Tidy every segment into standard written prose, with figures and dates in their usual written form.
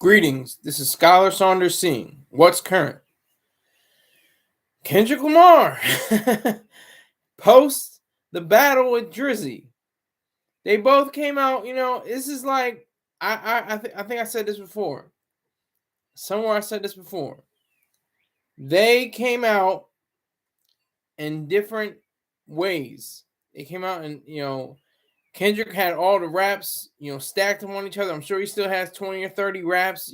Greetings, this is Scholar Saunders Singh. What's current? Kendrick Lamar post the battle with Drizzy. They both came out, this is like, I think I said this before. Somewhere I said this before. They came out in different ways. They came out and, Kendrick had all the raps, stacked them on each other. I'm sure he still has 20 or 30 raps,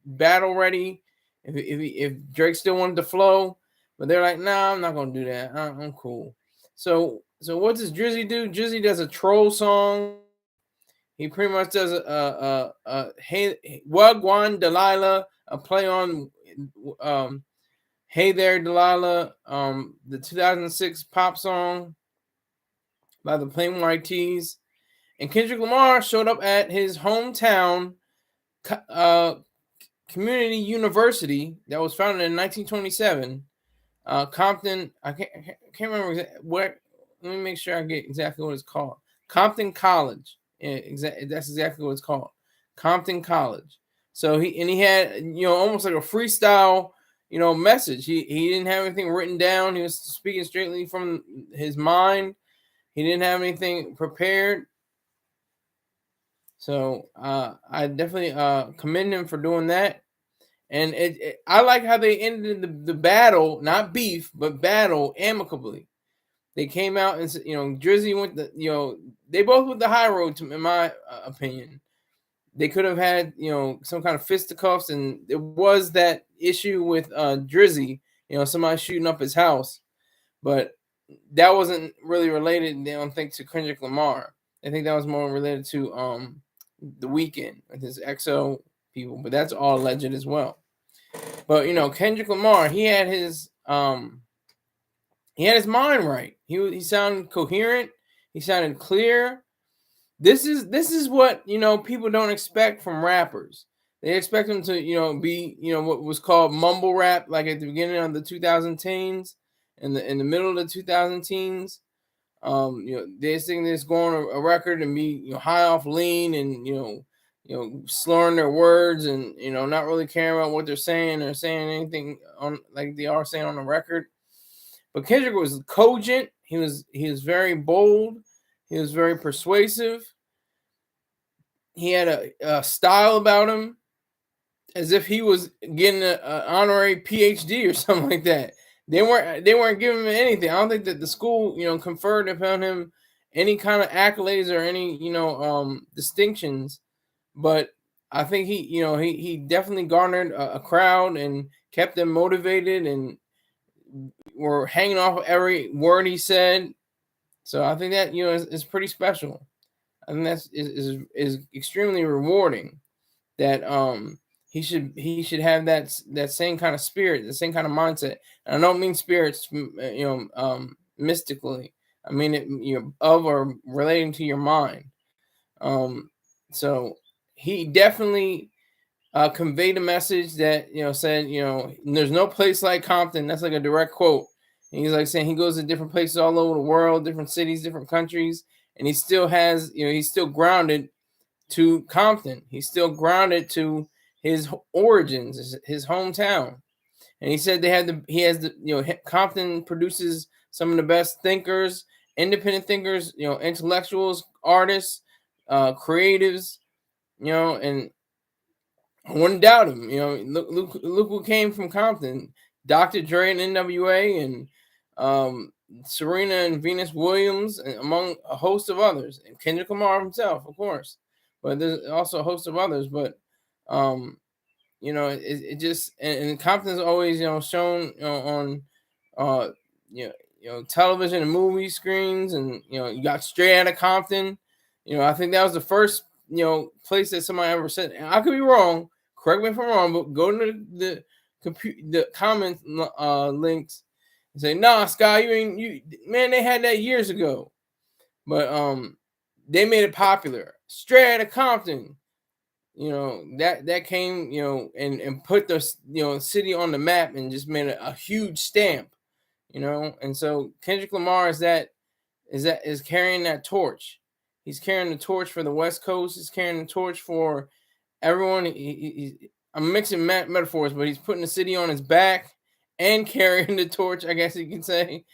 battle ready. If Drake still wanted to flow, but they're like, nah, I'm not gonna do that. I'm cool. So what does Drizzy do? Drizzy does a troll song. He pretty much does a hey Wagwan Delilah, a play on Hey There Delilah, the 2006 pop song by the Plain White Tees. And Kendrick Lamar showed up at his hometown community university that was founded in 1927. Compton, I can't remember what. Let me make sure I get exactly what it's called. Compton College. Yeah, that's exactly what it's called. Compton College. So he had almost like a freestyle message. He didn't have anything written down. He was speaking straightly from his mind. He didn't have anything prepared. So I definitely commend him for doing that. And I like how they ended the battle, not beef, but battle amicably. They came out and Drizzy went they both went the high road, in my opinion. They could have had some kind of fisticuffs, and there was that issue with Drizzy, somebody shooting up his house, but that wasn't really related. They don't think to Kendrick Lamar. I think that was more related to The Weeknd with his XO people, but that's all alleged as well. But Kendrick Lamar, he had his mind right. He sounded coherent. He sounded clear. This is what people don't expect from rappers. They expect them to be what was called mumble rap, like at the beginning of the 2010s and in the middle of the 2010s. They think this go on a record and be high off lean and slurring their words and not really caring about what they're saying or saying anything on like they are saying on the record. But Kendrick was cogent. He was very bold. He was very persuasive. He had a style about him, as if he was getting an honorary PhD or something like that. They weren't giving him anything. I don't think that the school conferred upon him any kind of accolades or any distinctions. But I think he definitely garnered a crowd and kept them motivated and were hanging off every word he said. So I think that is pretty special. I think that's is extremely rewarding. That he should have that same kind of spirit, the same kind of mindset. And I don't mean spirits, mystically. I mean it, of or relating to your mind. So he definitely conveyed a message that said there's no place like Compton. That's like a direct quote. And he's like saying he goes to different places all over the world, different cities, different countries, and he still has he's still grounded to Compton. He's still grounded to his origins, his hometown. And he said Compton produces some of the best thinkers, independent thinkers, intellectuals, artists, creatives, and I wouldn't doubt him. Look who came from Compton. Dr. Dre and NWA and Serena and Venus Williams, and among a host of others. And Kendrick Lamar himself, of course. But there's also a host of others. But it just and Compton's always shown on television and movie screens, and you got Straight Outta Compton. I think that was the first place that somebody ever said. And I could be wrong. Correct me if I'm wrong, but go to the comment links and say, "Nah, Sky, man, they had that years ago." But they made it popular. Straight Outta Compton. That came, and put the city on the map and just made a huge stamp, and so Kendrick Lamar is carrying that torch. He's carrying the torch for the West Coast. He's carrying the torch for everyone. I'm mixing metaphors, but he's putting the city on his back and carrying the torch, I guess you can say.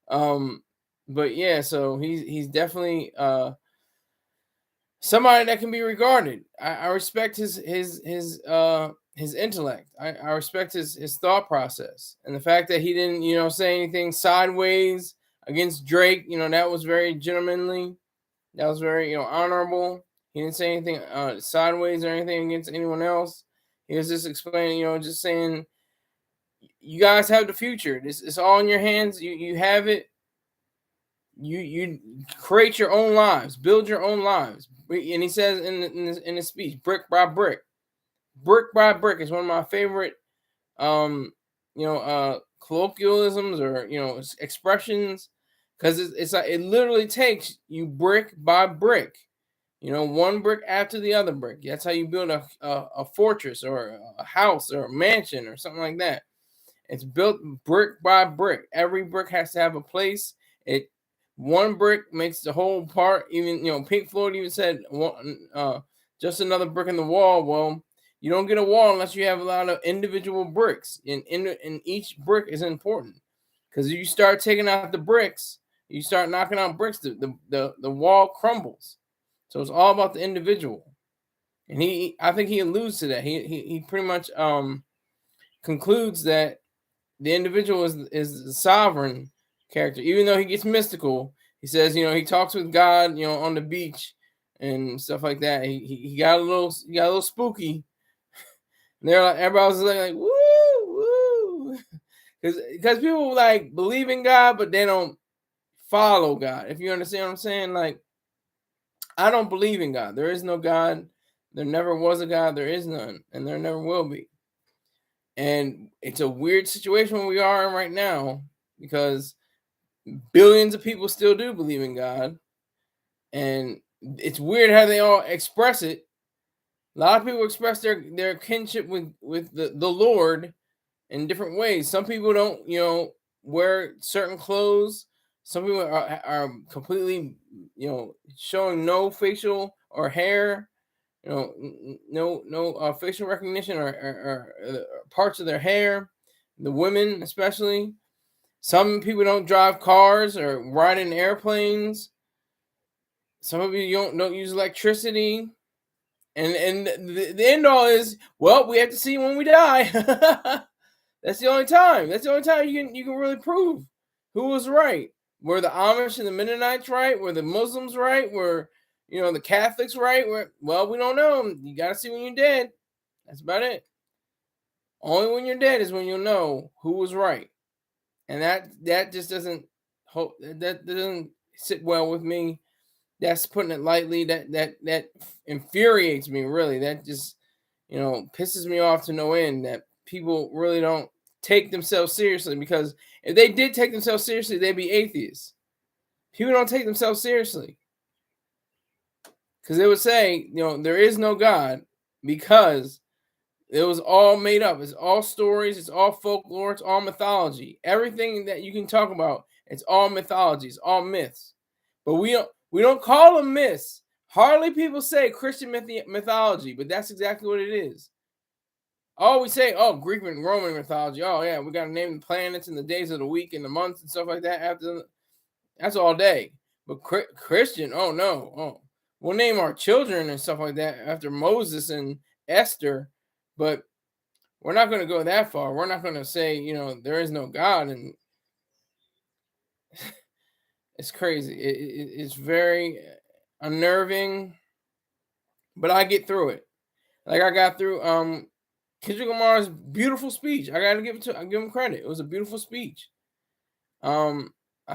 But yeah, so he's definitely somebody that can be regarded. I respect his intellect. I respect his thought process, and the fact that he didn't, say anything sideways against Drake. That was very gentlemanly. That was very, honorable. He didn't say anything sideways or anything against anyone else. He was just explaining, just saying, you guys have the future. It's all in your hands. You have it. You create your own lives, build your own lives. And he says in his speech, brick by brick is one of my favorite colloquialisms or expressions, because it's like it literally takes you brick by brick, one brick after the other brick. That's how you build a fortress or a house or a mansion or something like that. It's built brick by brick. Every brick has to have a place. One brick makes the whole part. Even Pink Floyd even said, just another brick in the wall. Well, you don't get a wall unless you have a lot of individual bricks, and each brick is important, because if you start taking out the bricks, you start knocking out bricks, the wall crumbles. So it's all about the individual, and I think he alludes to that. He pretty much concludes that the individual is the sovereign character, even though he gets mystical. He says, he talks with God, on the beach and stuff like that. He got a little spooky. And they're like, everybody was like woo, woo, because people like believe in God, but they don't follow God. If you understand what I'm saying, like, I don't believe in God. There is no God. There never was a God. There is none, and there never will be. And it's a weird situation we are in right now, because billions of people still do believe in God, and it's weird how they all express it. A lot of people express their kinship with the Lord in different ways. Some people don't, wear certain clothes. Some people are completely, showing no facial or hair, no facial recognition or parts of their hair. The women, especially. Some people don't drive cars or ride in airplanes. Some of you don't use electricity. And the end all is, well, we have to see when we die. That's the only time. That's the only time you can really prove who was right. Were the Amish and the Mennonites right? Were the Muslims right? Were the Catholics right? Well, we don't know. You got to see when you're dead. That's about it. Only when you're dead is when you'll know who was right. And that just doesn't sit well with me. That's putting it lightly. That infuriates me, really. That just pisses me off to no end, that people really don't take themselves seriously, because if they did take themselves seriously, they'd be atheists. People don't take themselves seriously, because they would say, there is no God, because it was all made up. It's all stories. It's all folklore. It's all mythology. Everything that you can talk about, it's all mythology. It's all myths. But we don't call them myths. Hardly people say Christian mythology, but that's exactly what it is. Oh, we say, Greek and Roman mythology. Oh, yeah, we got to name the planets and the days of the week and the months and stuff like that. That's all day. But Christian, oh, no. Oh, we'll name our children and stuff like that after Moses and Esther, but we're not going to go that far. We're not going to say, there is no God. And it's crazy. It's very unnerving, but I get through it. Like I got through Kendrick Lamar's beautiful speech. I gotta give him credit. It was a beautiful speech. I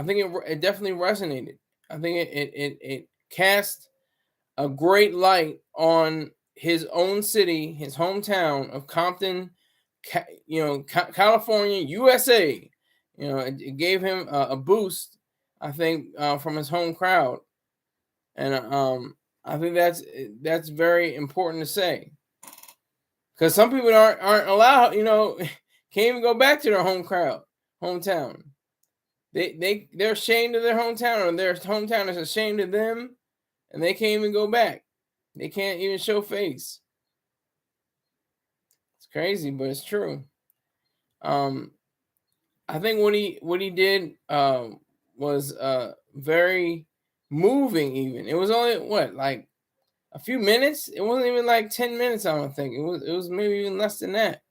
think it definitely resonated. I think it cast a great light on his own city, his hometown of Compton, California, USA. It gave him a boost, I think, from his home crowd, and I think that's very important to say, because some people aren't allowed, can't even go back to their hometown. They're ashamed of their hometown, or their hometown is ashamed of them, and they can't even go back. They can't even show face. crazy, but it's true. I think what he did was very moving. Even it was only what, like a few minutes. It wasn't even like 10 minutes. I don't think it was maybe even less than that.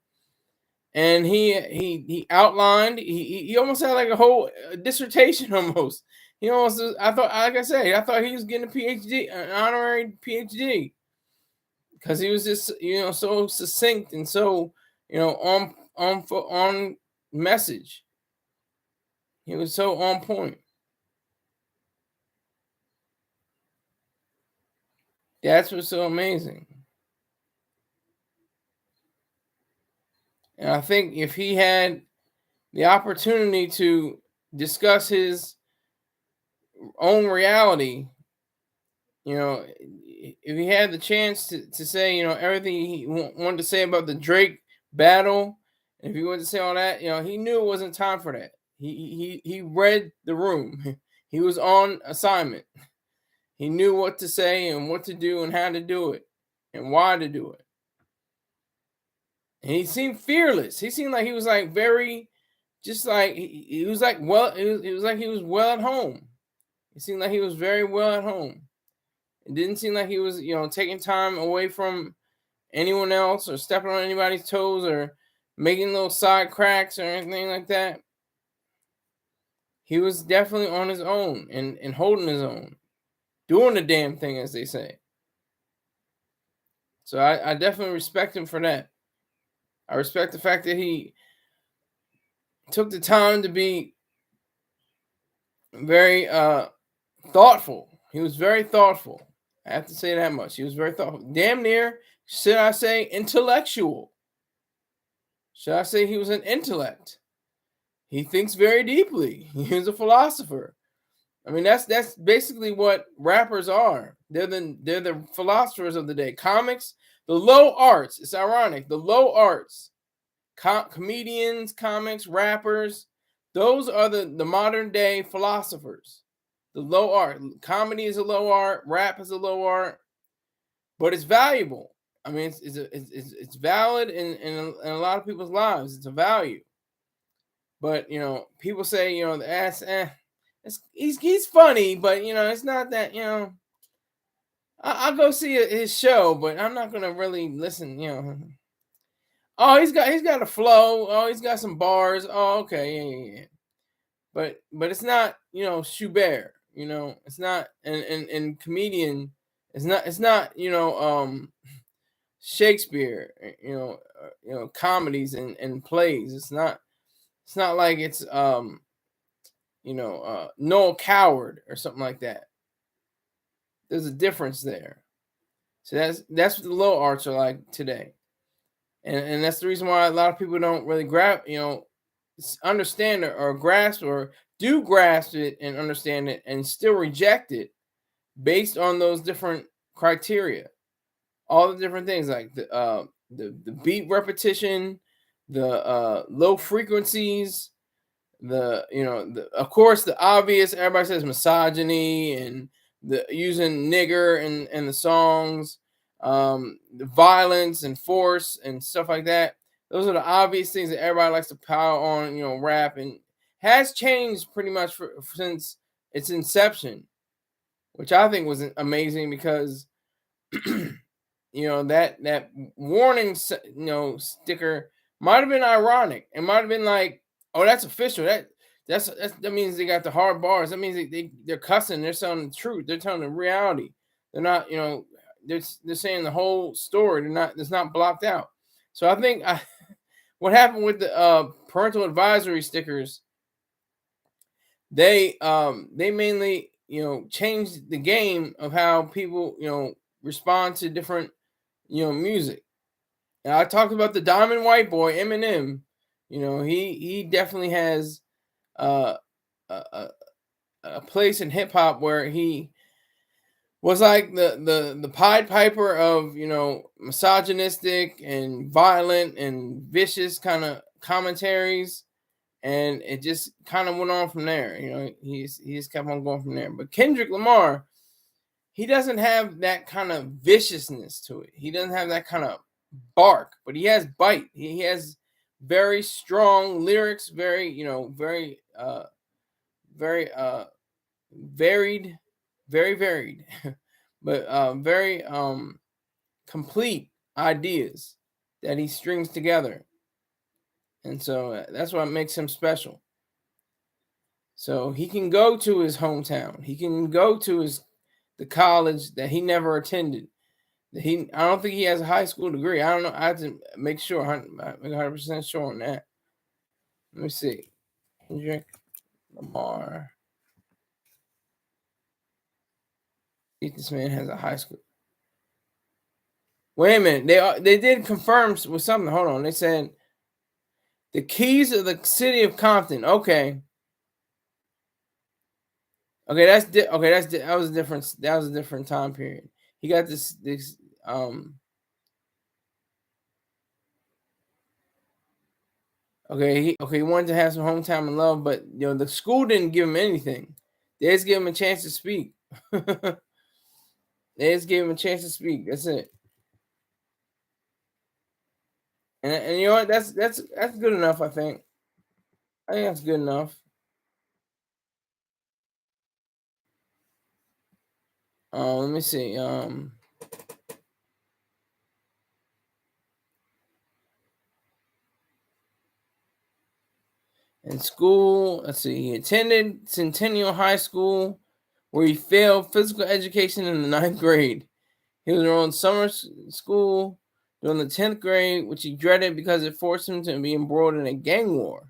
And he outlined. He almost had like a whole dissertation almost. He almost, I thought, like I said, I thought he was getting a PhD, an honorary PhD, because he was just so succinct and so on message. He was so on point. That's what's so amazing. And I think if he had the opportunity to discuss his own reality, if he had the chance to say, everything he wanted to say about the Drake battle, and if he wanted to say all that, he knew it wasn't time for that. He read the room. He was on assignment. He knew what to say and what to do and how to do it and why to do it. And he seemed fearless. He seemed like he was like very, just like he was like, well, it was like he was well at home. It seemed like he was very well at home. It didn't seem like he was, taking time away from anyone else or stepping on anybody's toes or making little side cracks or anything like that. He was definitely on his own and holding his own, doing the damn thing, as they say. So I definitely respect him for that. I respect the fact that he took the time to be very thoughtful. He was very thoughtful. I have to say that much. He was very thoughtful. Damn near, should I say, intellectual. Should I say he was an intellect? He thinks very deeply. He's a philosopher. I mean, that's basically what rappers are. They're the philosophers of the day. Comics, the low arts. It's ironic. The low arts, comedians, comics, rappers. Those are the modern day philosophers. The low art. Comedy is a low art. Rap is a low art, but it's valuable. I mean, it's valid in a lot of people's lives. It's a value. But people say the ass. He's funny, but it's not that. I'll go see his show, but I'm not gonna really listen. Oh, he's got a flow. Oh, he's got some bars. Oh, okay, yeah. But it's not Schubert. It's not and comedian. It's not Shakespeare. Comedies and plays. It's not like it's Noel Coward or something like that. There's a difference there. So that's what the low arts are like today, and that's the reason why a lot of people don't really understand it or grasp or do grasp it and understand it and still reject it based on those different criteria, all the different things like the beat repetition, the low frequencies, of course the obvious. Everybody says misogyny and the using nigger in the songs, the violence and force and stuff like that. Those are the obvious things that everybody likes to pile on, rap, and has changed pretty much since its inception, which I think was amazing because, that warning, sticker might have been ironic. It might have been like, oh, that's official. That means they got the hard bars. That means they're cussing. They're telling the truth. They're telling the reality. They're not, they're saying the whole story. It's not blocked out. So I think what happened with the parental advisory stickers, they mainly changed the game of how people respond to different music. And I talked about the Diamond White Boy, Eminem. He definitely has a place in hip hop where he was like the Pied Piper of misogynistic and violent and vicious kind of commentaries, and it just kind of went on from there. He just kept on going from there. But Kendrick Lamar, he doesn't have that kind of viciousness to it. He doesn't have that kind of bark, but he has bite. He has very strong lyrics, very, very varied, very varied, but very complete ideas that he strings together. And so that's what makes him special. So he can go to his hometown. He can go to the college that he never attended. I don't think he has a high school degree. I don't know. I have to make sure, 100% sure on that. Let me see. Kendrick Lamar. See if this man has a high school. Wait a minute. They did confirm with something. Hold on. They said the keys of the city of Compton. Okay. Okay, that was a different time period. He got this he wanted to have some hometown and love, but the school didn't give him anything. They just gave him a chance to speak. They just gave him a chance to speak. That's it. And you know what? That's good enough, I think. I think that's good enough. Let me see. In school, let's see. He attended Centennial High School, where he failed physical education in the 9th grade. He was enrolled in summer school during the 10th grade, which he dreaded because it forced him to be embroiled in a gang war.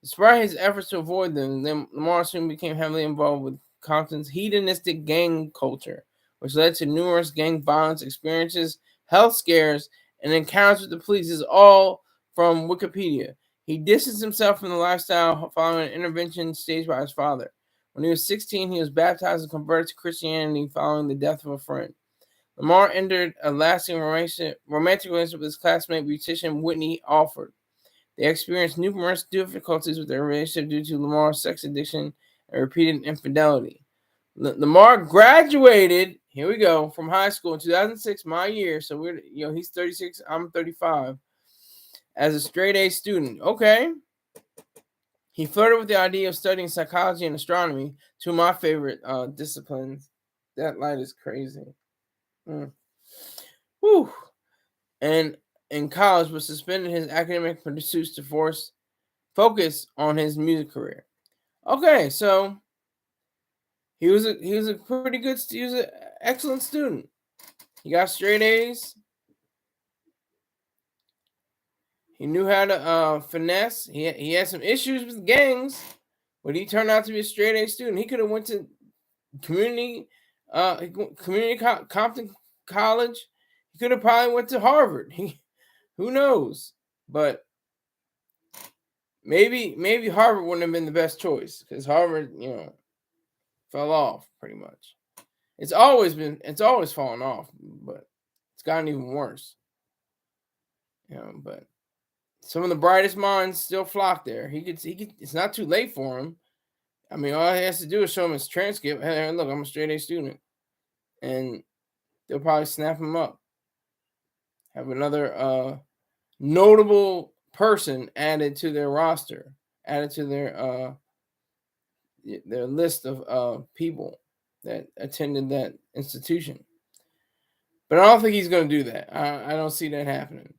Despite his efforts to avoid them, Lamar soon became heavily involved with Compton's hedonistic gang culture, which led to numerous gang violence experiences, health scares, and encounters with the police. This is all from Wikipedia. He distanced himself from the lifestyle following an intervention staged by his father. When he was 16, he was baptized and converted to Christianity following the death of a friend. Lamar entered a lasting romantic relationship with his classmate musician Whitney Alford. They experienced numerous difficulties with their relationship due to Lamar's sex addiction and repeated infidelity. Lamar graduated, here we go, from high school in 2006, my year. So he's 36, I'm 35, as a straight A student. Okay. He flirted with the idea of studying psychology and astronomy, two of my favorite disciplines. That light is crazy. Whew. And in college, was suspended his academic pursuits to focus on his music career. Okay, so he was a pretty good. He was an excellent student. He got straight A's. He knew how to finesse. He had some issues with gangs, but he turned out to be a straight A student. He could have went to community Compton College. He could have probably went to Harvard. Who knows? But maybe Harvard wouldn't have been the best choice because Harvard, fell off pretty much. It's always fallen off, but it's gotten even worse. But some of the brightest minds still flock there. He could. It's not too late for him. I mean, all he has to do is show him his transcript. Hey, look, I'm a straight A student, and they'll probably snap him up. Have another notable person added to their roster, added to their list of people that attended that institution. But I don't think he's going to do that. I don't see that happening.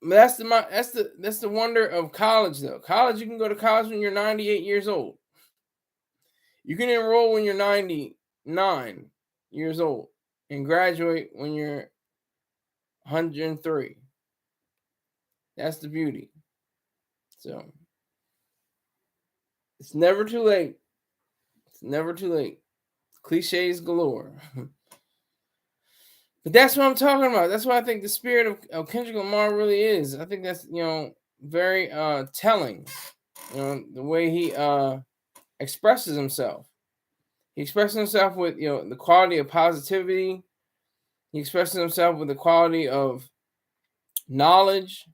But that's the wonder of college, though. College, you can go to college when you're 98 years old. You can enroll when you're 99 years old and graduate when you're 103. That's the beauty. So it's never too late. It's never too late. Cliches galore. But that's what I'm talking about. That's what I think the spirit of Kendrick Lamar really is. I think that's very telling. The way he expresses himself. He expresses himself with the quality of positivity. He expresses himself with the quality of knowledge.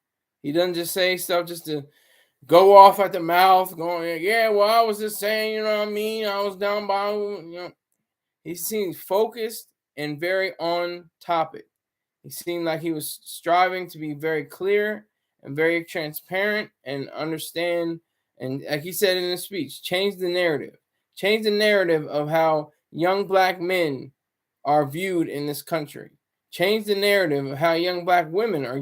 He doesn't just say stuff just to go off at the mouth, going, yeah, well, I was just saying, you know what I mean? I was down by, He seems focused and very on topic. He seemed like he was striving to be very clear and very transparent and understand. And like he said in his speech, change the narrative. Change the narrative of how young black men are viewed in this country. Change the narrative of how young black women are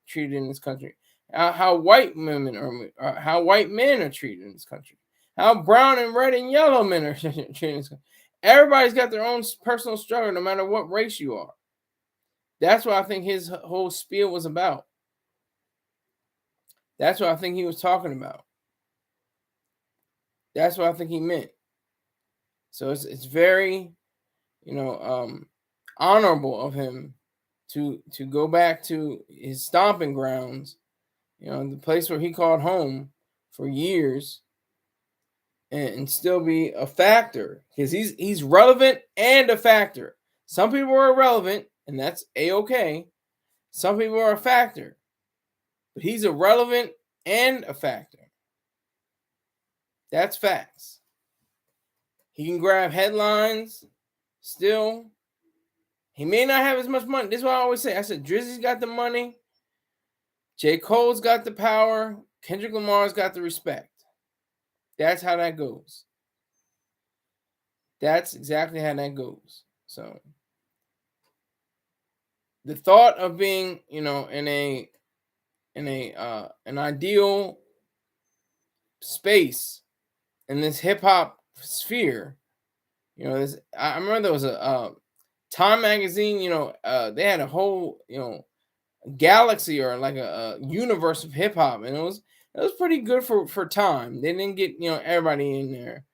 treated in this country. How white women how white men are treated in this country. How brown and red and yellow men are treated in this country. Everybody's got their own personal struggle, no matter what race you are. That's what I think his whole spiel was about. That's what I think he was talking about. That's what I think he meant. So it's very, honorable of him to go back to his stomping grounds, the place where he called home for years, and still be a factor, because he's relevant and a factor. Some people are irrelevant, and that's a-okay. Some people are a factor, but he's irrelevant and a factor. That's facts. He can grab headlines still. He may not have as much money. This is what I always say. I said Drizzy's got the money. J. Cole's got the power. Kendrick Lamar's got the respect. That's how that goes. That's exactly how that goes. So the thought of being, in an ideal space in this hip hop sphere, I remember there was a Time magazine, they had a whole, galaxy, or like a universe of hip hop, and it was pretty good for Time. They didn't get everybody in there,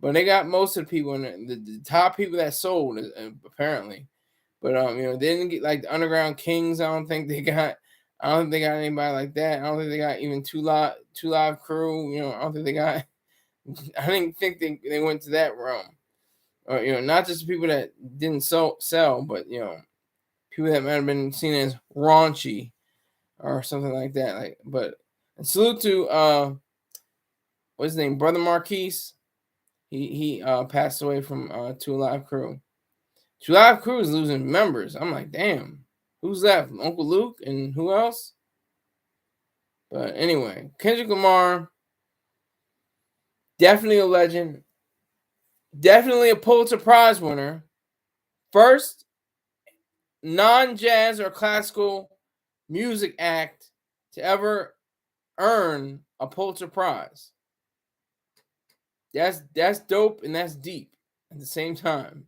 but they got most of the people in there, the top people that sold, apparently. But they didn't get like the Underground Kings. I don't think they got anybody like that. I don't think they got even Two Live Crew. I don't think they got. I didn't think they went to that realm. Or not just people that didn't sell, but people that might have been seen as raunchy or something like that. Like, but salute to what's his name, Brother Marquise. He passed away from Two Live Crew. Two Live Crew is losing members. I'm like, damn, who's that? Uncle Luke and who else? But anyway, Kendrick Lamar, definitely a legend. Definitely a Pulitzer Prize winner. First non-jazz or classical music act to ever earn a Pulitzer Prize. That's dope and that's deep at the same time.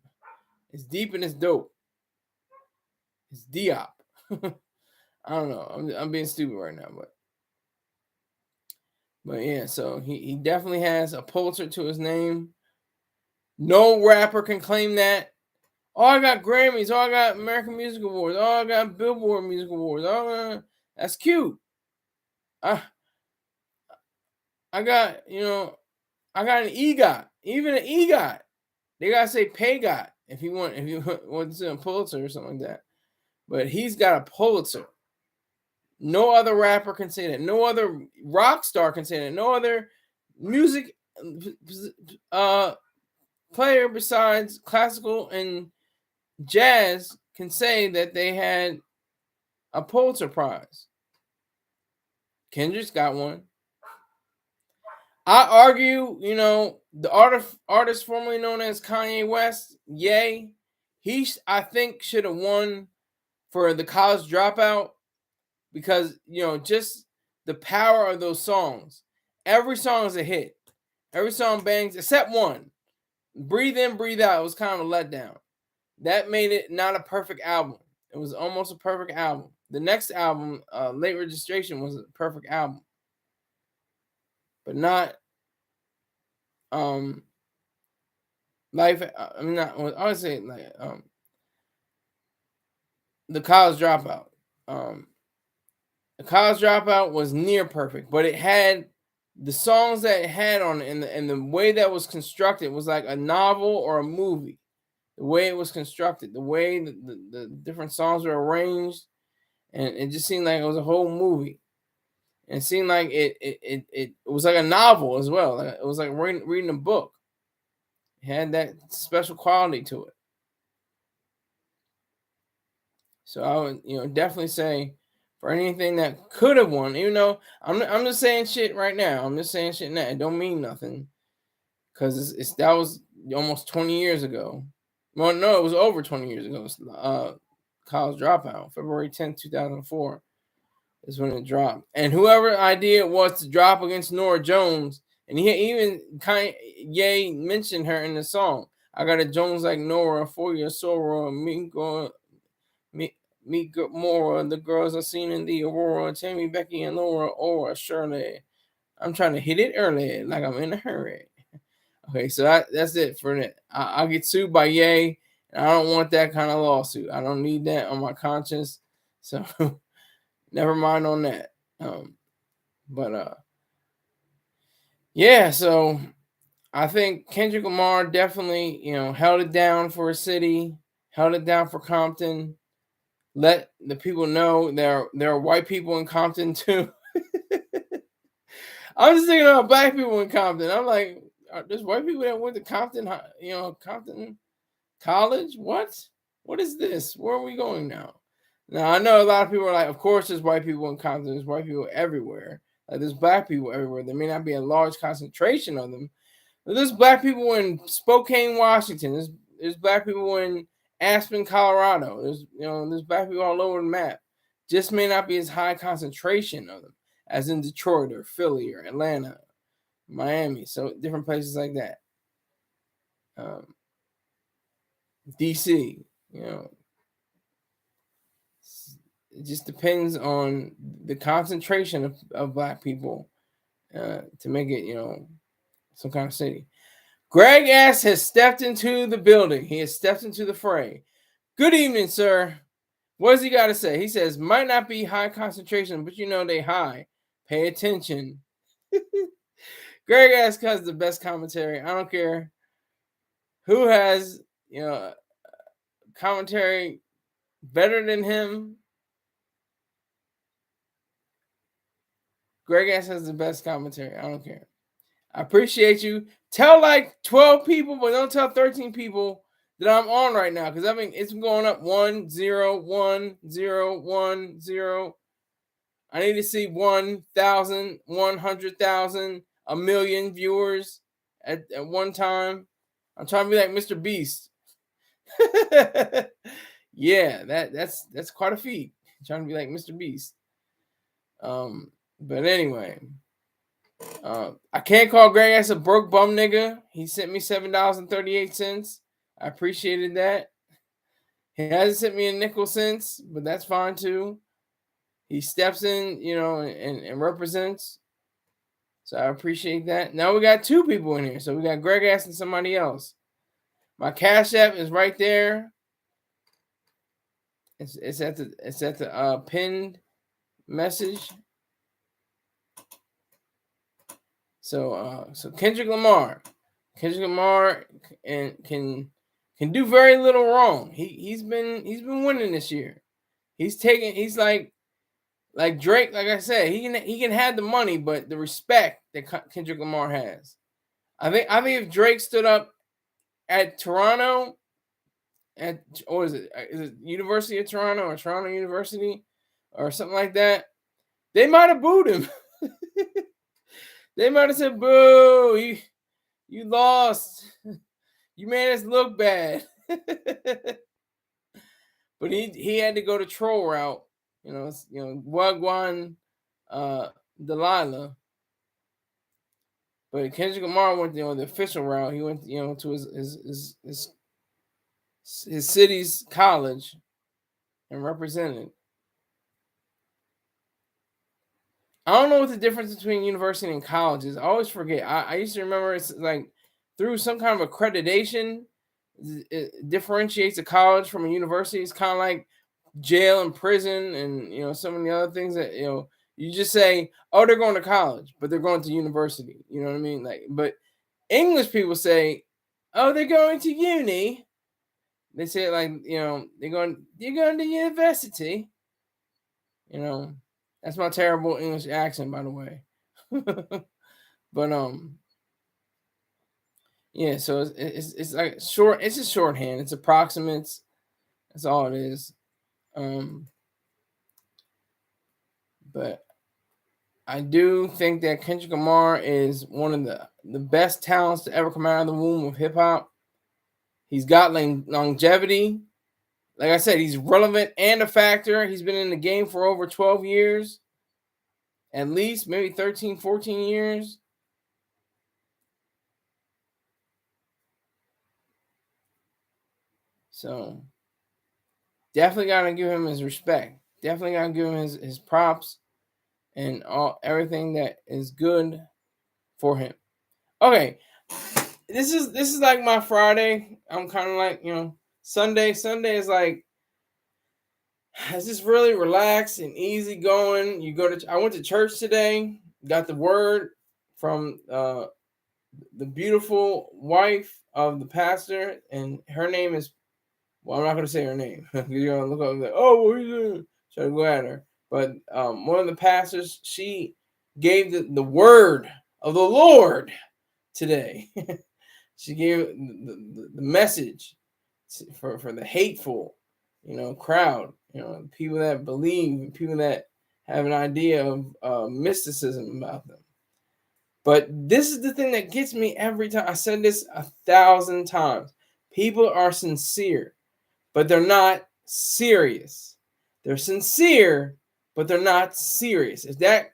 It's deep and it's dope. It's Diop. I don't know. I'm being stupid right now, but yeah. So he definitely has a Pulitzer to his name. No rapper can claim that. Oh, I got Grammys. Oh, I got American Music Awards. Oh, I got Billboard Music Awards. Oh, that's cute. I got, I got an EGOT. Even an EGOT. They gotta say PAGOT if you want to say a Pulitzer or something like that. But he's got a Pulitzer. No other rapper can say that. No other rock star can say that. No other music player besides classical and jazz can say that they had a Pulitzer Prize. Kendrick's got one. I argue, the artist formerly known as Kanye West, Ye, I think should have won for The College Dropout, because just the power of those songs. Every song is a hit. Every song bangs except one. Breathe In, Breathe Out. It was kind of a letdown. That made it not a perfect album. It was almost a perfect album. The next album, Late Registration, was a perfect album, but not life. I mean, not. I would say like The College Dropout. The College Dropout was near perfect, but it had the songs that it had on it, and the way that was constructed was like a novel or a movie. The way it was constructed, the way the different songs were arranged, and it just seemed like it was a whole movie. And it seemed like it was like a novel as well. Like, it was like reading a book. It had that special quality to it. So I would, definitely say for anything that could have won, even though I'm just saying shit right now. I'm just saying shit now. It don't mean nothing because that was almost 20 years ago. Well, no, it was over 20 years ago. It's, College Dropout, February 10th, 2004 is when it dropped. And whoever idea it was to drop against Norah Jones, and he even Ye mentioned her in the song. I got a Jones like Nora for your sorrow, me going me Mora, the girls are seen in the Aurora, Tammy, Becky, and Laura, or Shirley. I'm trying to hit it early, like I'm in a hurry. Okay, so that's it for that. I'll get sued by Ye, and I don't want that kind of lawsuit. I don't need that on my conscience. So never mind on that. But yeah, so I think Kendrick Lamar definitely, held it down for a city, held it down for Compton. Let the people know there are white people in Compton too. I'm just thinking about black people in Compton. I'm like, there's white people that went to Compton, Compton College. What is this? Where are we going now? Now I know a lot of people are like, of course, there's white people in Compton. There's white people everywhere. Like there's black people everywhere. There may not be a large concentration of them, but there's black people in Spokane, Washington. There's black people in Aspen, Colorado. There's black people all over the map. Just may not be as high concentration of them as in Detroit or Philly or Atlanta, Miami. So different places like that. DC, it just depends on the concentration of black people to make it, some kind of city. Greg S. has stepped into the building. He has stepped into the fray. Good evening, sir. What does he got to say? He says, might not be high concentration, but they high. Pay attention. Greg S. has the best commentary. I don't care who has, commentary better than him. Greg S. has the best commentary. I don't care. I appreciate you. Tell like 12 people, but don't tell 13 people that I'm on right now. Because it's going up 1, 0, 1, 0, 1, 0. I need to see 1,000, 100,000, a million viewers at one time. I'm trying to be like Mr. Beast. Yeah, that's quite a feat. I'm trying to be like Mr. Beast. But anyway, I can't call Greg as a broke bum nigga. He sent me $7.38. I appreciated that. He hasn't sent me a nickel since, but that's fine too. He steps in, and represents. So I appreciate that. Now we got 2 people in here. So we got Greg asking somebody else. My Cash App is right there. It's at the pinned message. So Kendrick Lamar and can do very little wrong. He's been winning this year. He's like Drake. Like I said, he can have the money, but the respect that Kendrick Lamar has. I think if Drake stood up at Toronto, is it University of Toronto or Toronto University or something like that, they might have booed him. They might have said, "Boo, you lost. You made us look bad." But he had to go the troll route, Wagwan Delilah. But Kendrick Lamar went, the official route. He went, to his city's college and represented. I don't know what the difference between university and college is. I always forget. I used to remember it's like through some kind of accreditation, it differentiates a college from a university. It's kind of like jail and prison and some of the other things that you just say, oh, they're going to college, but they're going to university. You know what I mean? But English people say, oh, they're going to uni. They say it like, you're going to university. That's my terrible English accent, by the way. But yeah, so it's like short. It's a shorthand. It's approximates. That's all it is. But I do think that Kendrick Lamar is one of the best talents to ever come out of the womb of hip hop. He's got longevity. Like I said, he's relevant and a factor. He's been in the game for over 12 years, at least, maybe 13, 14 years. So definitely got to give him his respect. Definitely got to give him his props and everything that is good for him. Okay, this is like my Friday. I'm kind of like, Sunday. Sunday is like, it's just really relaxed and easy going. I went to church today. Got the word from the beautiful wife of the pastor, and her name is, well, I'm not going to say her name. You're going to look up and be like, oh, what are you doing? Try to go at her. But one of the pastors, she gave the word of the Lord today. She gave the message for the hateful, crowd, people that believe, people that have an idea of mysticism about them. But this is the thing that gets me every time. I said this 1,000 times. People are sincere, but they're not serious. They're sincere, but they're not serious. If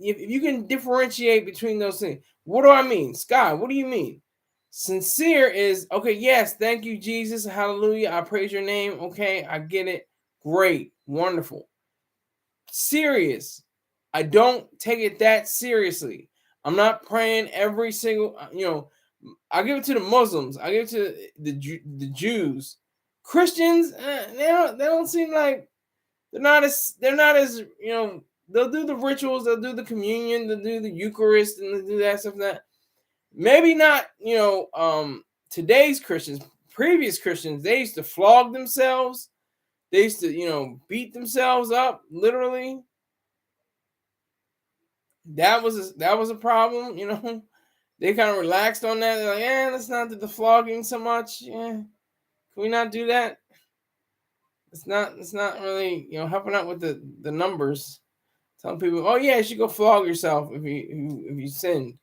you can differentiate between those things, what do I mean? Sky, what do you mean? Sincere is, okay, yes, thank you, Jesus, hallelujah, I praise your name. Okay, I get it. Great, wonderful. Serious, I don't take it that seriously. I'm not praying every single, I give it to the Muslims. I give it to the Jews. Christians, they don't seem like they're not as they'll do the rituals, they'll do the communion, they'll do the Eucharist, and they'll do that stuff. That maybe not, today's Christians. Previous Christians, they used to flog themselves. They used to, beat themselves up, literally. That was a problem, They kind of relaxed on that. They're like, yeah, let's not do the flogging so much. Yeah, can we not do that? It's not really, helping out with the numbers. Telling people, oh yeah, you should go flog yourself if you sinned,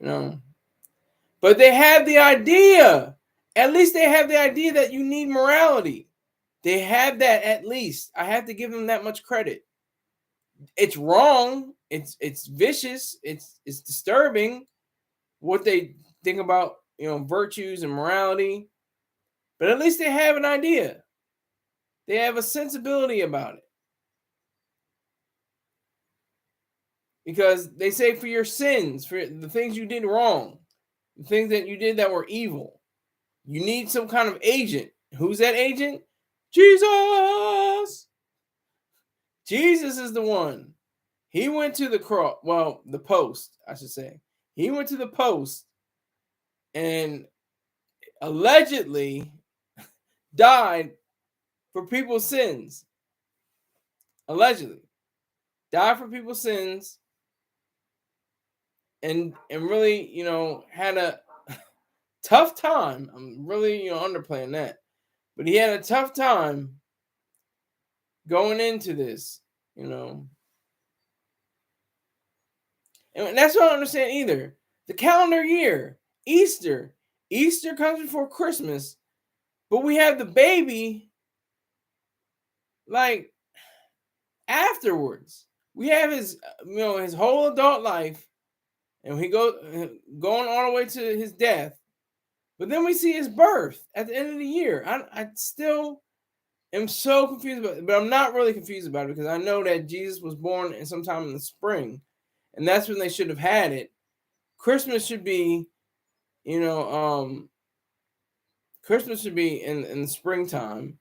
But they have the idea. At least they have the idea that you need morality. They have that at least. I have to give them that much credit. It's wrong. It's vicious. It's disturbing what they think about, virtues and morality. But at least they have an idea. They have a sensibility about it. Because they say for your sins, for the things you did wrong, the things that you did that were evil, you need some kind of agent. Who's that agent? Jesus. Jesus is the one. He went to the cross, well, the post, I should say. He went to the post and allegedly died for people's sins. Allegedly. Died for people's sins and really, had a tough time. I'm really, underplaying that. But he had a tough time going into this, And that's what I don't understand either. The calendar year, Easter comes before Christmas, but we have the baby like afterwards. We have his, his whole adult life, and he going all the way to his death. But then we see his birth at the end of the year. I still am so confused about it, but I'm not really confused about it because I know that Jesus was born in sometime in the spring, and that's when they should have had it. Christmas should be, Christmas should be in the springtime,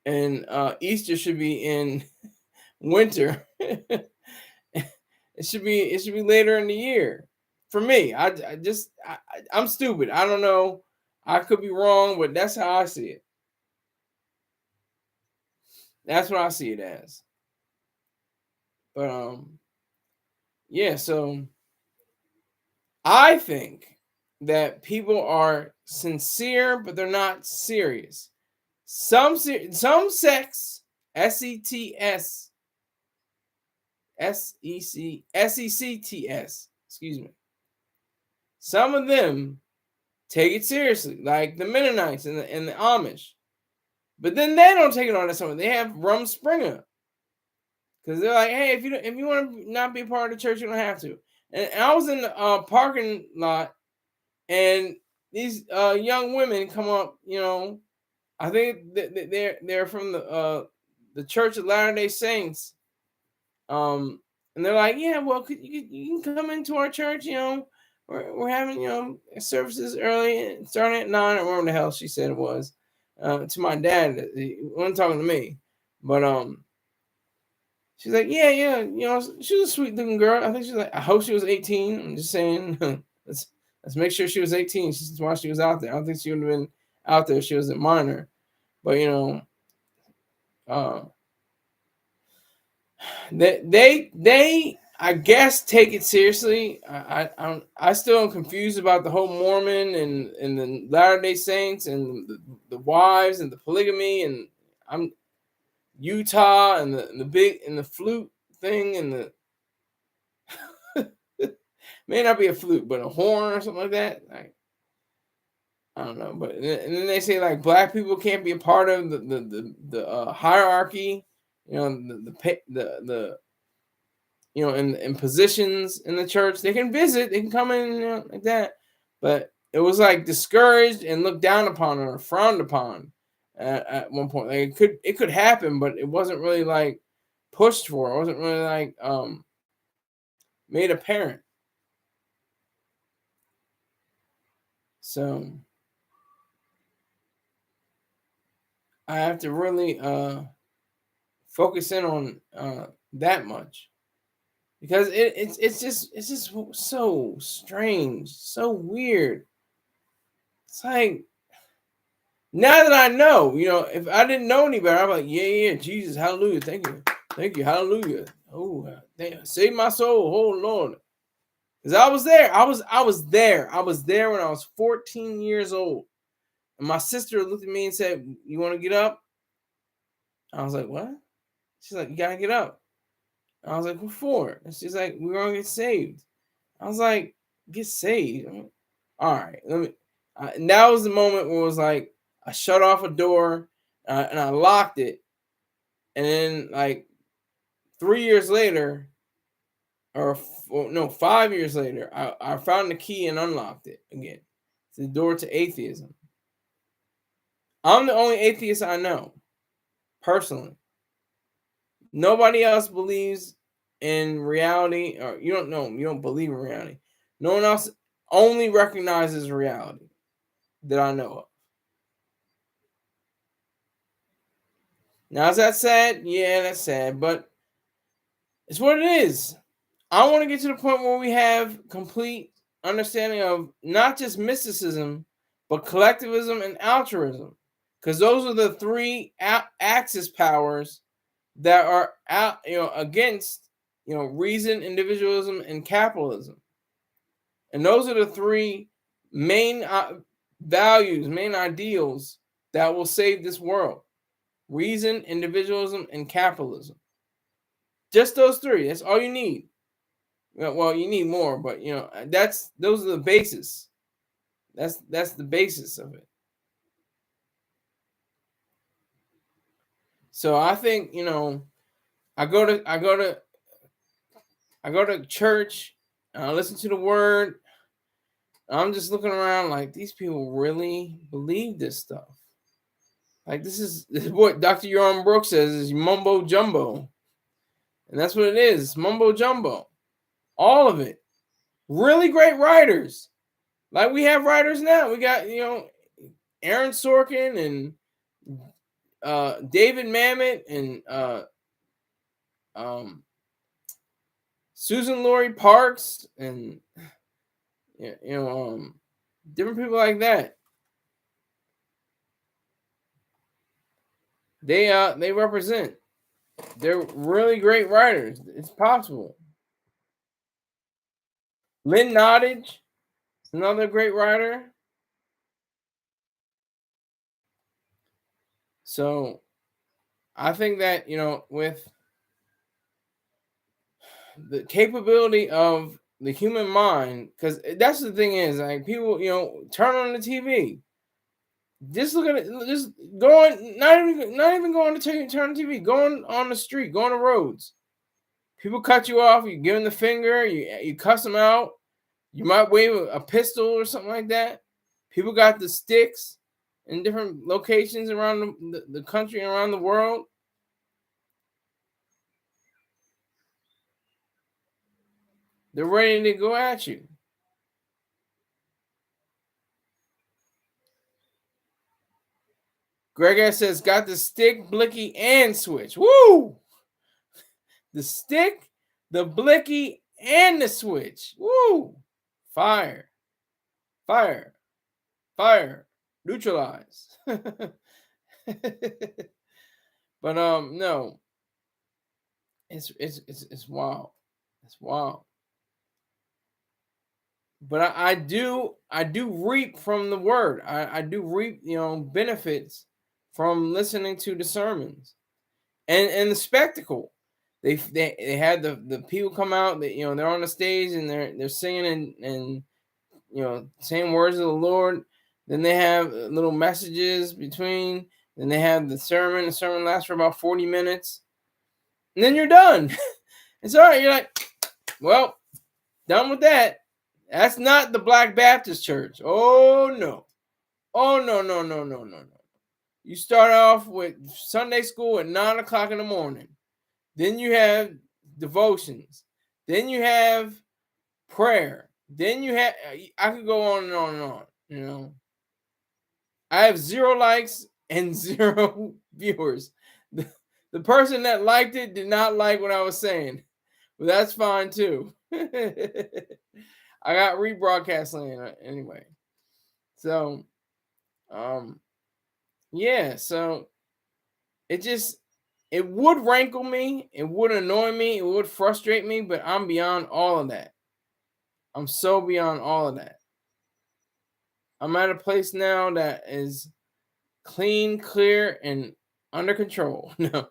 and Easter should be in winter. It should be later in the year. For me, I'm stupid. I don't know. I could be wrong, but that's how I see it. That's what I see it as. But yeah, so I think that people are sincere, but they're not serious. Some sects, S-E-C-T-S, S-E-C-T-S, excuse me. Some of them take it seriously, like the Mennonites and the Amish. But then they don't take it on as something. They have Rum Springer. Because they're like, hey, if you want to not be a part of the church, you don't have to. And I was in the parking lot, and these young women come up, I think they're from the Church of Latter-day Saints. And they're like, yeah, well, you can come into our church, we're having, services early, starting at 9, or whatever the hell she said it was. To my dad, he wasn't talking to me. But she's like, yeah, she was a sweet looking girl. I think she's like, I hope she was 18. I'm just saying, let's make sure she was 18. She's why she was out there. I don't think she would have been out there if she was a minor. But they I guess take it seriously. I still am confused about the whole Mormon and the Latter-day Saints and the wives and the polygamy, and I'm Utah and the flute thing and the may not be a flute but a horn or something like that. I don't know, but and then they say like black people can't be a part of the hierarchy, the in positions in the church. They can visit, they can come in, like that, but it was like discouraged and looked down upon or frowned upon at one point. Like it could happen, but it wasn't really like pushed for. It wasn't really like made apparent. So I have to really focus in on that much, because it's just so strange, so weird. It's like, now that I know, if I didn't know any better, I'm like, yeah, Jesus, hallelujah, thank you, hallelujah. Oh, save my soul, oh Lord, because I was there. I was there when I was 14 years old, and my sister looked at me and said, "You want to get up?" I was like, "What?" She's like, "You gotta get up." I was like, "What for?" And she's like, "We're gonna get saved." I was like, "Get saved?" All right, let me. And that was the moment where it was like I shut off a door and I locked it, and then like 3 years later, or no, 5 years later, I found the key and unlocked it again. It's the door to atheism. I'm the only atheist I know, personally. Nobody else believes in reality, or you don't believe in reality. No one else only recognizes reality that I know of. Now, is that sad? Yeah, that's sad, but it's what it is. I want to get to the point where we have complete understanding of not just mysticism, but collectivism and altruism, because those are the three axis powers that are out, against, reason, individualism, and capitalism. And those are the three main values, main ideals that will save this world: reason, individualism, and capitalism. Just those three. That's all you need. Well, you need more, but those are the basis. That's the basis of it. So I think, I go to church, and I listen to the word. I'm just looking around like, these people really believe this stuff. Like, this is what Dr. Yoram Brooks says is mumbo jumbo. And that's what it is, mumbo jumbo. All of it. Really great writers. Like we have writers now. We got, Aaron Sorkin and David Mamet and Susan Laurie Parks and different people like that. They represent. They're really great writers. It's possible. Lynn Nottage, another great writer. So I think that, with the capability of the human mind, because that's the thing is, like, people, turn on the TV, just look at it, just going, not even going to turn on the TV, going on the street, going on the roads. People cut you off, you give them the finger, you cuss them out, you might wave a pistol or something like that. People got the sticks in different locations around the country and around the world. They're ready to go at you. Greg says, got the stick, blicky, and switch. Woo! The stick, the blicky, and the switch. Woo! Fire. Fire. Fire. Neutralize. But no. It's wild. It's wild. But I do reap from the word. I do reap, benefits from listening to the sermons and the spectacle. They had the people come out, they're on the stage and they're singing and saying words of the Lord. Then they have little messages between. Then they have the sermon. The sermon lasts for about 40 minutes. And then you're done. It's all right. You're like, well, done with that. That's not the Black Baptist Church. Oh, no. Oh, no, no, no, no, no, no. You start off with Sunday school at 9 o'clock in the morning. Then you have devotions. Then you have prayer. Then you have, I could go on and on and on, I have 0 likes and 0 viewers. The person that liked it did not like what I was saying. But that's fine too. I got rebroadcast land anyway. So, yeah, so it would rankle me, it would annoy me, it would frustrate me, but I'm beyond all of that. I'm so beyond all of that. I'm at a place now that is clean, clear, and under control. No,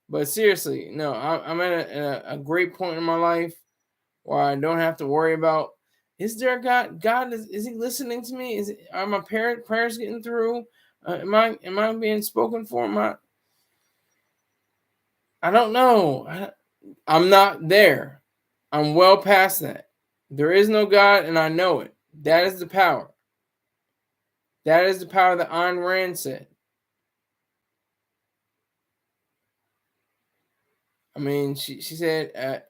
but seriously, no, I'm at a great point in my life where I don't have to worry about, is there a God? God, is he listening to me? Are my prayers getting through? Am I being spoken for? I don't know. I'm not there. I'm well past that. There is no God, and I know it. That is the power. That is the power that Ayn Rand said. I mean, she said,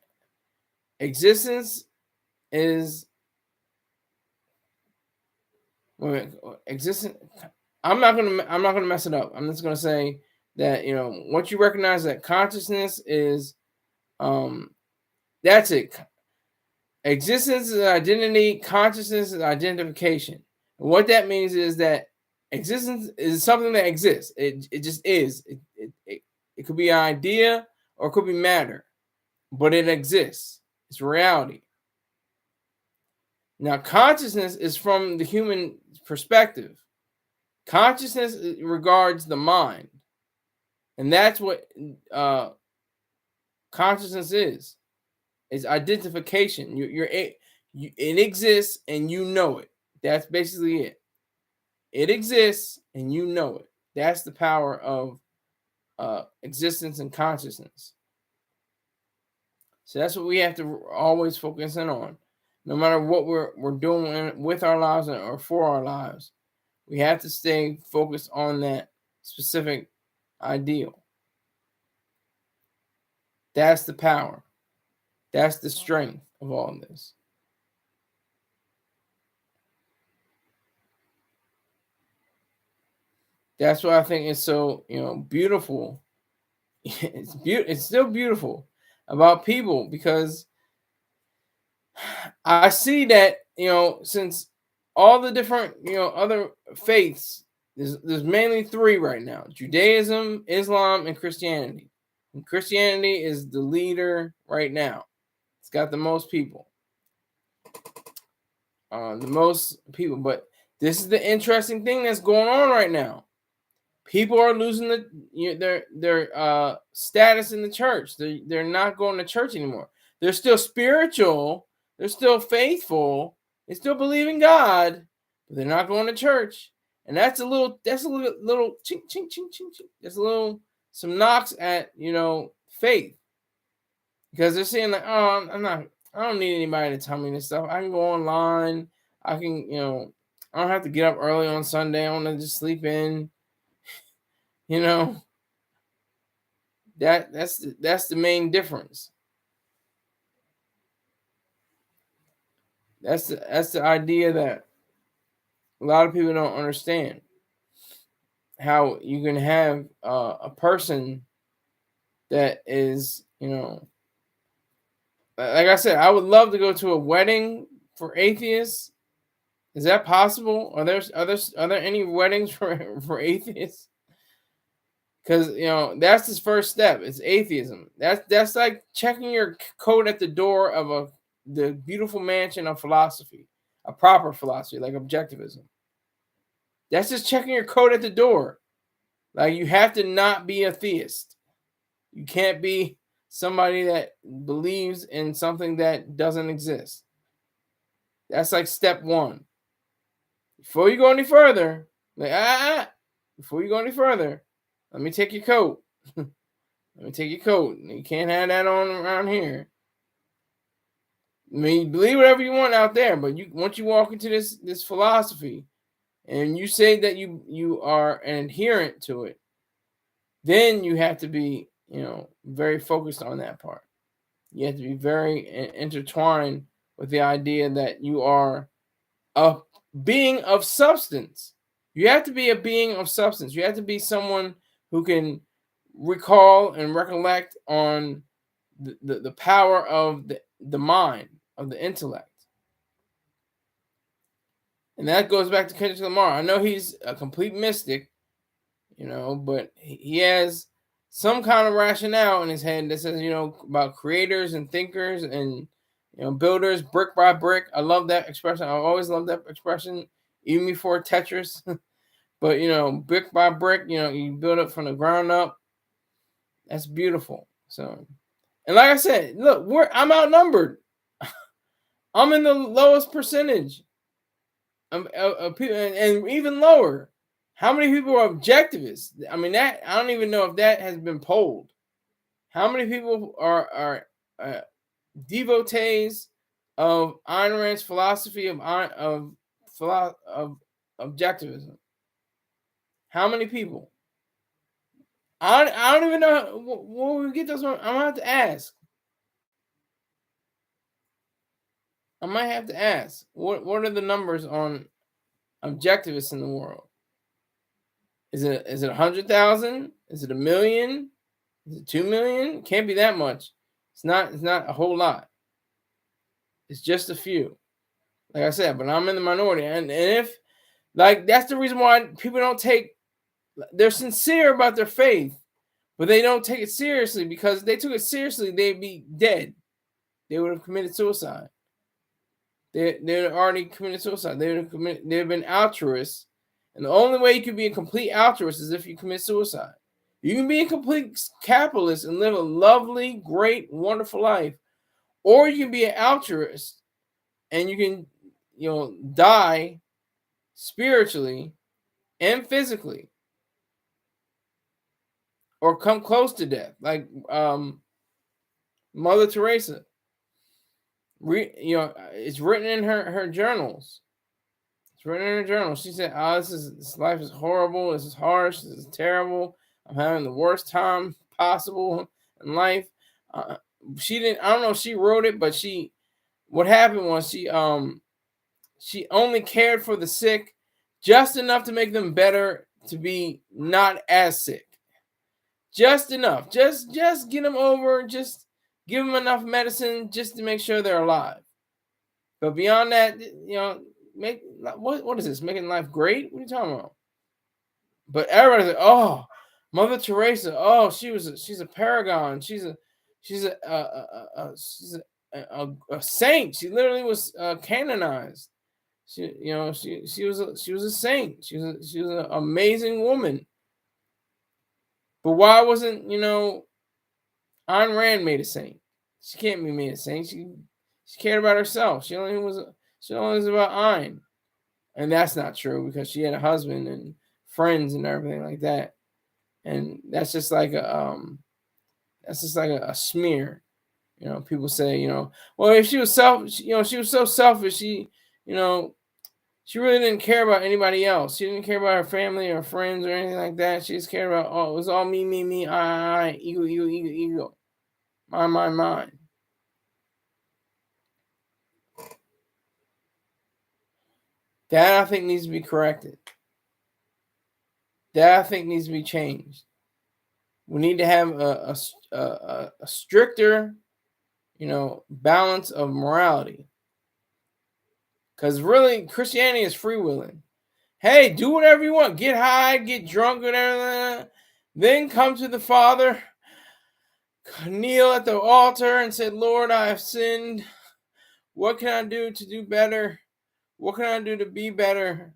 existence is existence. I'm not gonna mess it up. I'm just gonna say that once you recognize that consciousness is, that's it. Existence is identity. Consciousness is identification. And what that means is that existence is something that exists. It just is. It could be an idea or it could be matter, but it exists. It's reality. Now, consciousness is from the human perspective. Consciousness regards the mind, and that's what consciousness is. It's identification. It exists and you know it. That's basically it. It exists and you know it. That's the power of existence and consciousness. So that's what we have to always focus in on. No matter what we're doing with our lives or for our lives, we have to stay focused on that specific ideal. That's the power. That's the strength of all this. That's why I think it's so, beautiful. It's still beautiful about people, because I see that, since all the different, other faiths, there's mainly 3 right now: Judaism, Islam, and Christianity. And Christianity is the leader right now. It's got the most people. But this is the interesting thing that's going on right now. People are losing their status in the church. They're not going to church anymore. They're still spiritual. They're still faithful. They still believe in God, but they're not going to church. And that's a little chink, chink, chink, chink, chink. There's some knocks at, faith. Because they're saying like, oh, I don't need anybody to tell me this stuff. I can go online. I can, I don't have to get up early on Sunday. I want to just sleep in. That's the main difference. That's the idea that a lot of people don't understand. How you can have a person that is, like I said, I would love to go to a wedding for atheists. Is that possible? Are there any weddings for atheists? Because that's his first step. It's atheism. That's like checking your code at the door of the beautiful mansion of philosophy, a proper philosophy like objectivism. That's just checking your code at the door. Like, you have to not be a theist. You can't be somebody that believes in something that doesn't exist. That's like step one. Before you go any further, before you go any further, let me take your coat. Let me take your coat. You can't have that on around here. I mean, believe whatever you want out there, but once you walk into this philosophy and you say that you are an adherent to it, then you have to be, very focused on that part. You have to be very intertwined with the idea that you are a being of substance. You have to be a being of substance. You have to be someone who can recall and recollect on the power of the mind, of the intellect. And that goes back to Kendrick Lamar. I know he's a complete mystic, but he has some kind of rationale in his head that says, about creators and thinkers and, builders brick by brick. I love that expression. I always love that expression, even before Tetris. But, brick by brick, you build it from the ground up. That's beautiful. So, and like I said, look, I'm outnumbered. I'm in the lowest percentage of people, and even lower. How many people are objectivists? I mean, I don't even know if that has been polled. How many people are devotees of Ayn Rand's philosophy of objectivism? How many people? I don't even know where we get those. I'm gonna have to ask. I might have to ask. What are the numbers on objectivists in the world? Is it 100,000? Is it 1 million? Is it 2 million? Can't be that much. It's not a whole lot. It's just a few. Like I said, but I'm in the minority. And if, like, that's the reason why people don't they're sincere about their faith, but they don't take it seriously, because if they took it seriously, they'd be dead. They would have committed suicide. They'd already committed suicide. They'd have been altruists. And the only way you can be a complete altruist is if you commit suicide. You can be a complete capitalist and live a lovely, great, wonderful life. Or you can be an altruist and you can, die spiritually and physically. Or come close to death. Like Mother Teresa. It's written in her journals. It's written in her journal. She said, this life is horrible. This is harsh. This is terrible. I'm having the worst time possible in life. She didn't, I don't know if she wrote it, but what happened was she only cared for the sick just enough to make them better, to be not as sick. Just enough. Just get them over. Just give them enough medicine just to make sure they're alive. But beyond that, what is this? Making life great? What are you talking about? But everybody's like, oh, Mother Teresa. Oh, she's a paragon. She's a saint. She literally was canonized. She was a saint. She was an amazing woman. But why wasn't, Ayn Rand made a saint? She can't be made a saint. She cared about herself. She only was about Ayn. And that's not true because she had a husband and friends and everything like that. And that's just like a smear. People say, well, if she was she was so selfish, you know, she really didn't care about anybody else. She didn't care about her family or friends or anything like that. She just cared about, it was all me, me, me, I, ego, ego, ego, ego. Mine, mine, mine. That I think needs to be corrected. That I think needs to be changed. We need to have a stricter, balance of morality. Because really, Christianity is freewheeling. Hey, do whatever you want. Get high, get drunk, whatever. Then come to the Father, kneel at the altar and say, Lord, I have sinned. What can I do to do better? What can I do to be better?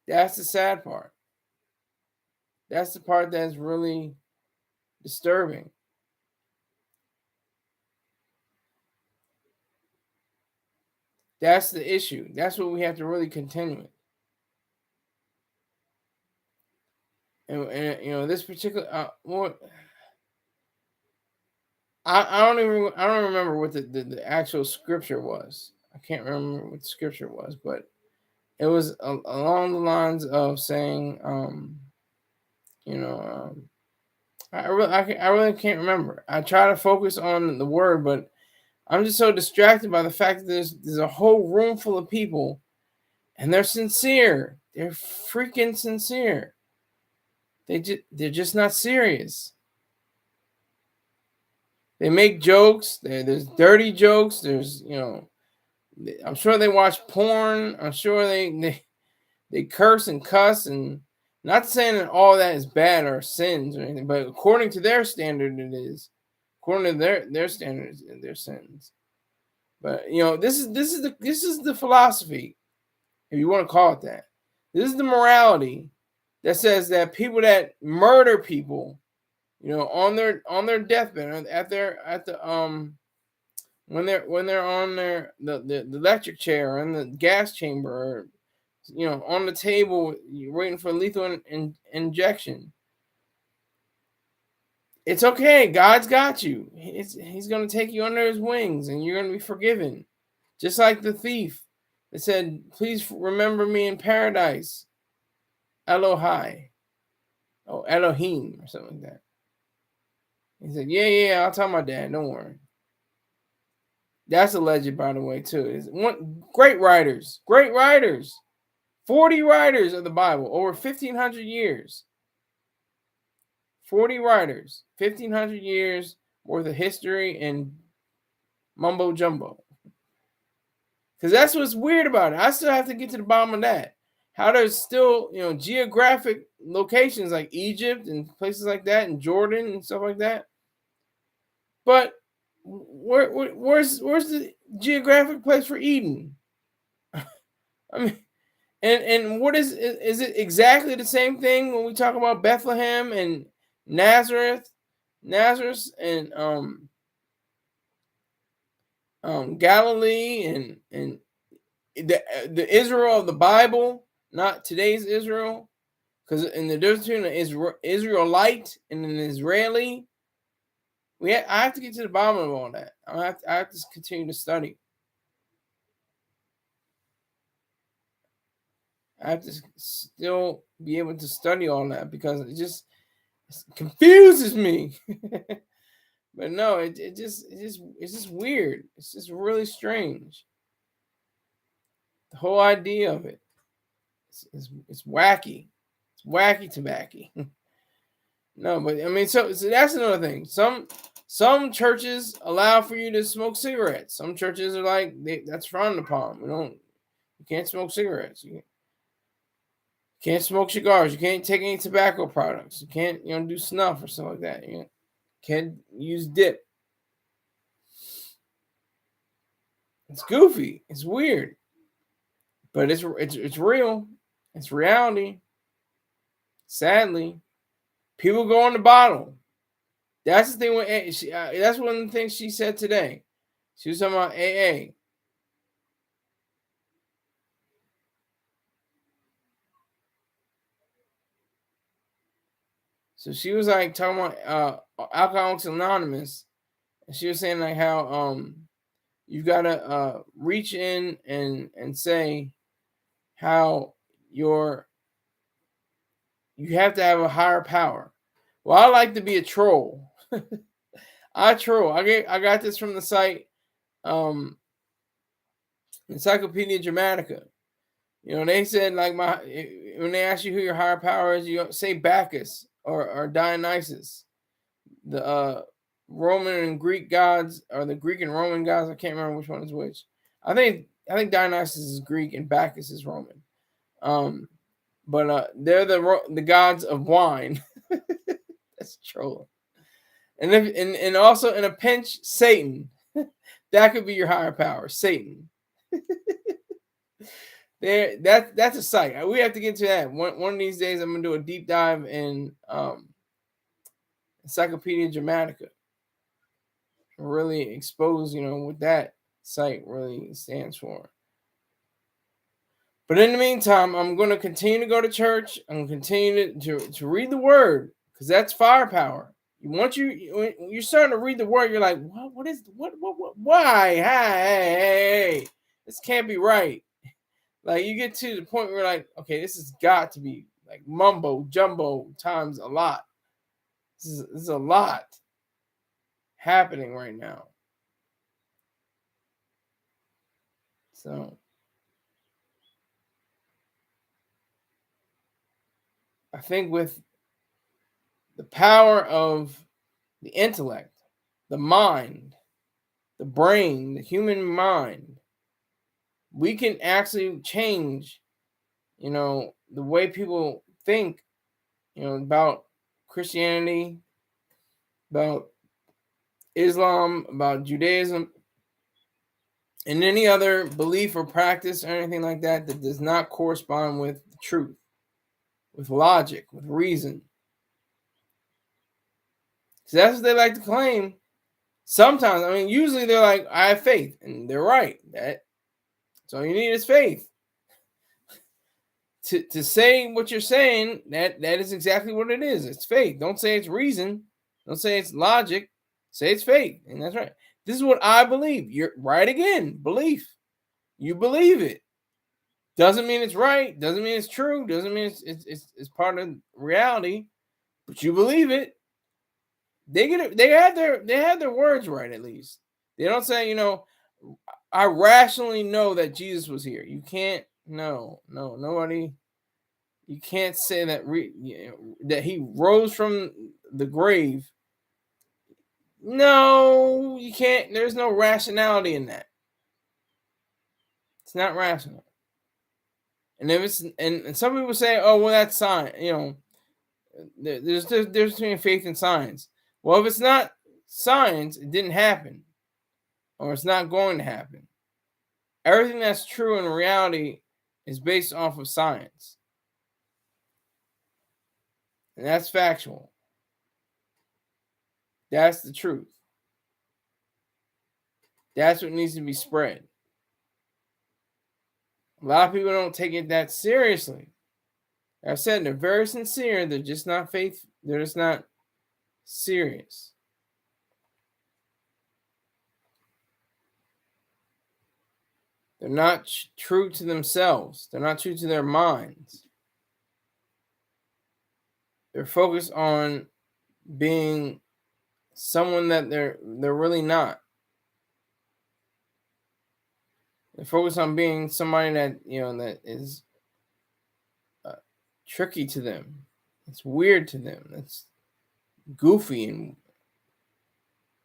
That's the sad part. That's the part that's really disturbing. That's the issue. That's what we have to really contend with. And this particular I don't remember what the actual scripture was. I can't remember what the scripture was, but it was along the lines of saying, I really can't remember. I try to focus on the word, but I'm just so distracted by the fact that there's a whole room full of people, and they're sincere. They're freaking sincere. They're just not serious. They make jokes. There's dirty jokes. There's I'm sure they watch porn. I'm sure they curse and cuss, and not saying that all that is bad or sins or anything, but according to their standard, it is. According to their standards and their sins. But this is the philosophy, if you want to call it that. This is the morality that says that people that murder people, on their deathbed, when they're on the electric chair or in the gas chamber, or on the table waiting for lethal injection. It's okay. God's got you. He's going to take you under his wings, and you're going to be forgiven. Just like the thief that said, please remember me in paradise. Elohai. Oh, Elohim or something like that. He said, yeah, I'll tell my dad. Don't worry. That's alleged, by the way, too. Great writers. 40 writers of the Bible, over 1,500 years. 40 writers, 1,500 years worth of history and mumbo jumbo. Because that's what's weird about it. I still have to get to the bottom of that. How there's still, geographic locations like Egypt and places like that, and Jordan and stuff like that. But where's the geographic place for Eden? I mean, and what is it exactly the same thing when we talk about Bethlehem and Nazareth and Galilee and the Israel of the Bible, not today's Israel, because in the difference between an Israelite and an Israeli, I have to get to the bottom of all that. I have to continue to study. I have to still be able to study all that because it just confuses me. But no, it's just weird. It's just really strange. The whole idea of it, it's wacky. It's wacky tobacco. No, but I mean, so that's another thing. Some churches allow for you to smoke cigarettes. Some churches are like, that's frowned upon. You can't smoke cigarettes. You can't smoke cigars. You can't take any tobacco products. You can't, do snuff or something like that. You can't use dip. It's goofy. It's weird. But it's real. It's reality. Sadly, people go on the bottle. That's the thing with that's one of the things she said today. She was talking about AA. So she was like talking about Alcoholics Anonymous, and she was saying like how you gotta reach in and say how you have to have a higher power. Well, I like to be a troll. I troll. I got this from the site Encyclopedia Dramatica. You know, they said like when they ask you who your higher power is, you say Bacchus or Dionysus, the Roman and Greek gods, or the Greek and Roman gods. I can't remember which one is which. I think Dionysus is Greek and Bacchus is Roman. But they're the gods of wine. That's trolling. And also in a pinch, Satan. That could be your higher power, Satan. That's a site. We have to get to that. One of these days, I'm gonna do a deep dive in Encyclopedia Dramatica. Really expose, what that site really stands for. But in the meantime, I'm going to continue to go to church. I'm going to continue to read the word, because that's firepower. Once you're starting to read the word, you're like, what, why? Hey, this can't be right. Like, you get to the point where you're like, okay, this has got to be like mumbo jumbo times a lot. This is a lot happening right now. So I think with the power of the intellect, the mind, the brain, the human mind, we can actually change, the way people think, about Christianity, about Islam, about Judaism, and any other belief or practice or anything like that that does not correspond with the truth, with logic, with reason. Because that's what they like to claim. Sometimes, usually they're like, I have faith, and they're right. That's all you need is faith. To say what you're saying, that is exactly what it is. It's faith. Don't say it's reason. Don't say it's logic. Say it's faith. And that's right. This is what I believe. You're right again. Belief. You believe it. Doesn't mean it's right. Doesn't mean it's true. Doesn't mean it's part of reality. But you believe it. They get it. They have their words right, at least. They don't say, I rationally know that Jesus was here. You can't. No, nobody. You can't say that that he rose from the grave. No, you can't. There's no rationality in that. It's not rational. And if it's and some people say, oh well, that's science. There's between faith and science. Well, if it's not science, it didn't happen, or it's not going to happen. Everything that's true in reality is based off of science. And that's factual. That's the truth. That's what needs to be spread. A lot of people don't take it that seriously. I've said they're very sincere. They're just not faith. They're just not serious. They're not true to themselves. They're not true to their minds. They're focused on being someone that they're really not. They're focused on being somebody that that is tricky to them. It's weird to them. It's goofy and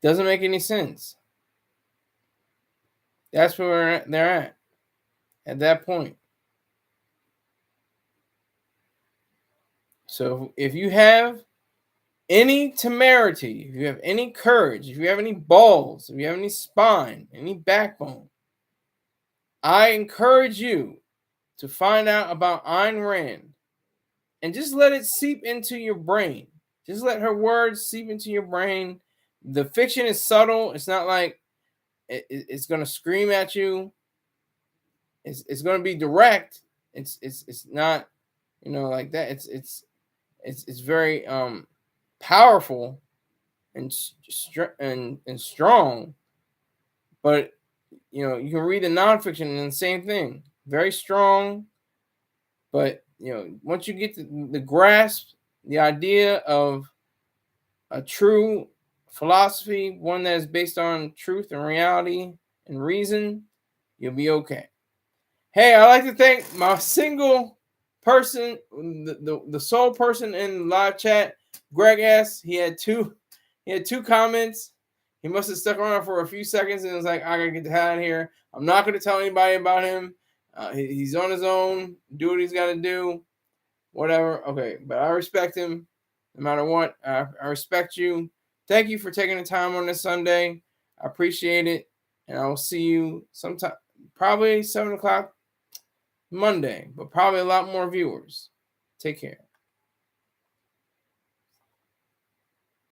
doesn't make any sense. That's where they're at that point. So if you have any temerity, if you have any courage, if you have any balls, if you have any spine, any backbone, I encourage you to find out about Ayn Rand. and just let it seep into your brain. Just let her words seep into your brain. The fiction is subtle. It's not like it's going to scream at you. It's going to be direct. It's not, like that. It's very powerful and strong. But you can read the nonfiction and the same thing. Very strong, but once you get the grasp, the idea of a true philosophy, one that is based on truth and reality and reason, you'll be okay. Hey, I'd like to thank my single person, the sole person in the live chat, Greg S. He had two comments. He must have stuck around for a few seconds and was like, I gotta get the hell out of here. I'm not gonna tell anybody about him. He's on his own. Do what he's got to do. Whatever. Okay, but I respect him no matter what. I respect you. Thank you for taking the time on this Sunday. I appreciate it. And I will see you sometime, probably 7 o'clock Monday, but probably a lot more viewers. Take care.